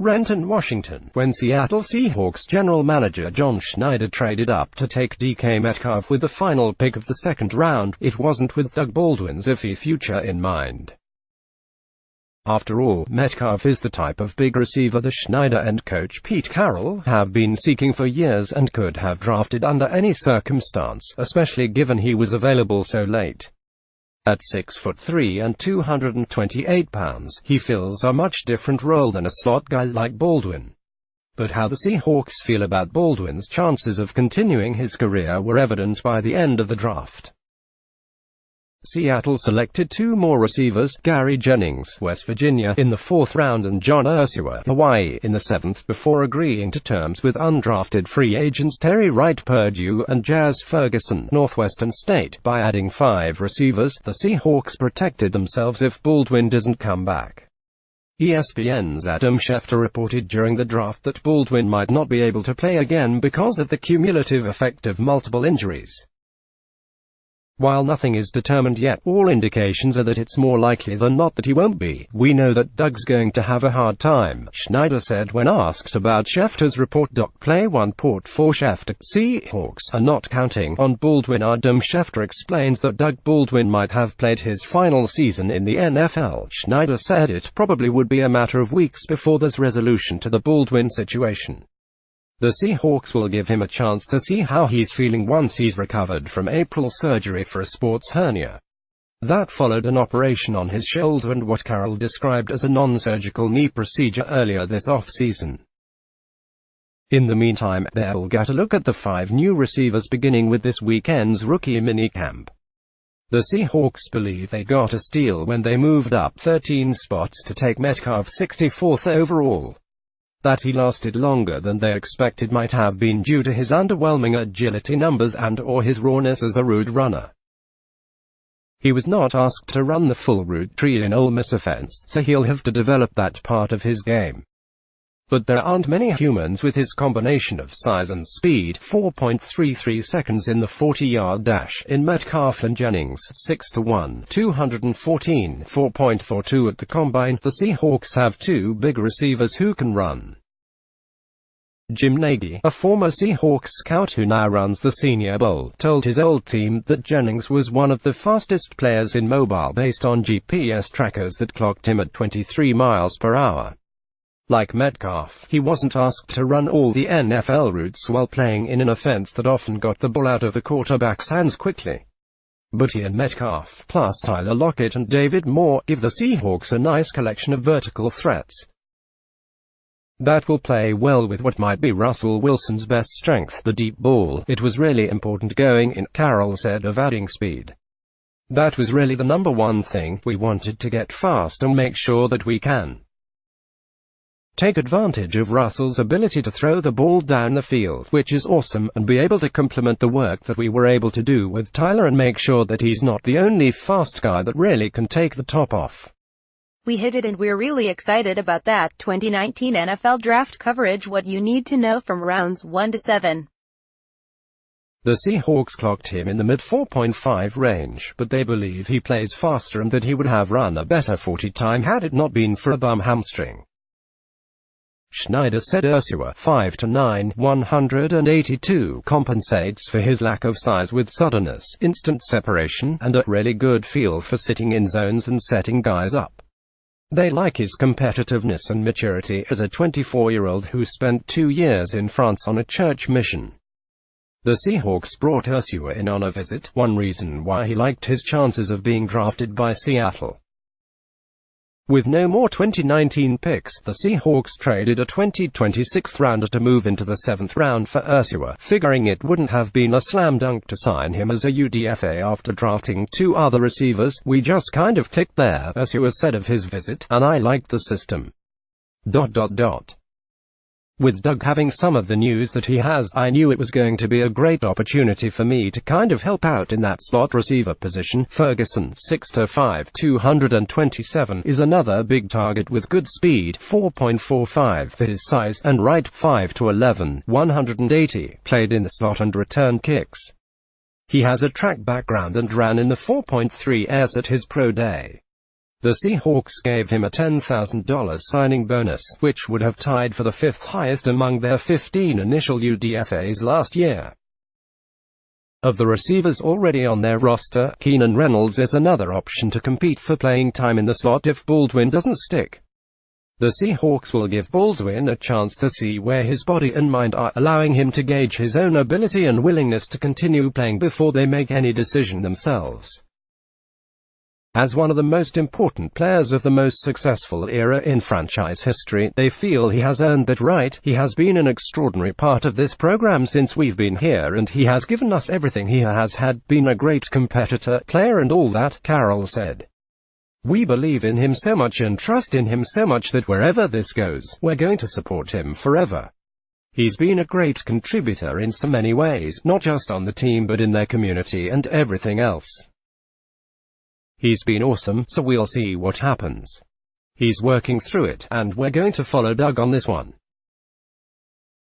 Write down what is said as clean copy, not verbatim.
Renton, Washington, when Seattle Seahawks general manager John Schneider traded up to take DK Metcalf with the final pick of the second round, it wasn't with Doug Baldwin's iffy future in mind. After all, Metcalf is the type of big receiver the Schneider and coach Pete Carroll have been seeking for years and could have drafted under any circumstance, especially given he was available so late. At 6'3" and 228 pounds, he fills a much different role than a slot guy like Baldwin. But how the Seahawks feel about Baldwin's chances of continuing his career were evident by the end of the draft. Seattle selected two more receivers, Gary Jennings, West Virginia, in the 4th round and John Ursua, Hawaii, in the 7th, before agreeing to terms with undrafted free agents Terry Wright, Purdue, and Jazz Ferguson, Northwestern State. By adding 5 receivers, the Seahawks protected themselves if Baldwin doesn't come back. ESPN's Adam Schefter reported during the draft that Baldwin might not be able to play again because of the cumulative effect of multiple injuries. While nothing is determined yet, all indications are that it's more likely than not that he won't be. "We know that Doug's going to have a hard time," Schneider said when asked about Schefter's report. Play one port for Schefter. Seahawks are not counting on Baldwin. Adam Schefter explains that Doug Baldwin might have played his final season in the NFL. Schneider said it probably would be a matter of weeks before there's resolution to the Baldwin situation. The Seahawks will give him a chance to see how he's feeling once he's recovered from April surgery for a sports hernia. That followed an operation on his shoulder and what Carroll described as a non-surgical knee procedure earlier this off-season. In the meantime, they'll get a look at the 5 new receivers beginning with this weekend's rookie minicamp. The Seahawks believe they got a steal when they moved up 13 spots to take Metcalf 64th overall. That he lasted longer than they expected might have been due to his underwhelming agility numbers and/or his rawness as a route runner. He was not asked to run the full route tree in Ole Miss offense, so he'll have to develop that part of his game. But there aren't many humans with his combination of size and speed. 4.33 seconds in the 40-yard dash. In Metcalf and Jennings, 6-1, 214, 4.42 at the combine. The Seahawks have 2 big receivers who can run. Jim Nagy, a former Seahawks scout who now runs the Senior Bowl, told his old team that Jennings was one of the fastest players in mobile based on GPS trackers that clocked him at 23 miles per hour. Like Metcalf, he wasn't asked to run all the NFL routes while playing in an offense that often got the ball out of the quarterback's hands quickly. But he and Metcalf, plus Tyler Lockett and David Moore, give the Seahawks a nice collection of vertical threats that will play well with what might be Russell Wilson's best strength, the deep ball. "It was really important going in," Carroll said of adding speed. "That was really the number one thing. We wanted to get fast and make sure that we can take advantage of Russell's ability to throw the ball down the field, which is awesome, and be able to complement the work that we were able to do with Tyler and make sure that he's not the only fast guy that really can take the top off. We hit it and we're really excited about that." 2019 NFL Draft coverage. What you need to know from rounds 1 to 7. The Seahawks clocked him in the mid-4.5 range, but they believe he plays faster and that he would have run a better 40 time had it not been for a bum hamstring. Schneider said Ursua, 5'9", 182, compensates for his lack of size with suddenness, instant separation, and a really good feel for sitting in zones and setting guys up. They like his competitiveness and maturity as a 24-year-old who spent 2 years in France on a church mission. The Seahawks brought Ursua in on a visit, one reason why he liked his chances of being drafted by Seattle. With no more 2019 picks, the Seahawks traded a 2020 6th-rounder to move into the 7th round for Ursua, figuring it wouldn't have been a slam dunk to sign him as a UDFA after drafting 2 other receivers. "We just kind of clicked there," Ursua said of his visit, "and I liked the system. With Doug having some of the news that he has, I knew it was going to be a great opportunity for me to kind of help out in that slot receiver position." Ferguson, 6'5", 227, is another big target with good speed, 4.45 for his size, and Wright, 5'11", 180, played in the slot and returned kicks. He has a track background and ran in the 4.3s at his pro day. The Seahawks gave him a $10,000 signing bonus, which would have tied for the fifth highest among their 15 initial UDFAs last year. Of the receivers already on their roster, Keenan Reynolds is another option to compete for playing time in the slot if Baldwin doesn't stick. The Seahawks will give Baldwin a chance to see where his body and mind are, allowing him to gauge his own ability and willingness to continue playing before they make any decision themselves. As one of the most important players of the most successful era in franchise history, they feel he has earned that right. He has been an extraordinary part of this program since we've been here, and he has given us everything he has had, been a great competitor, player and all that, Carroll said. We believe in him so much and trust in him so much that wherever this goes, we're going to support him forever. He's been a great contributor in so many ways, not just on the team but in their community and everything else. He's been awesome, so we'll see what happens. He's working through it, and we're going to follow Doug on this one.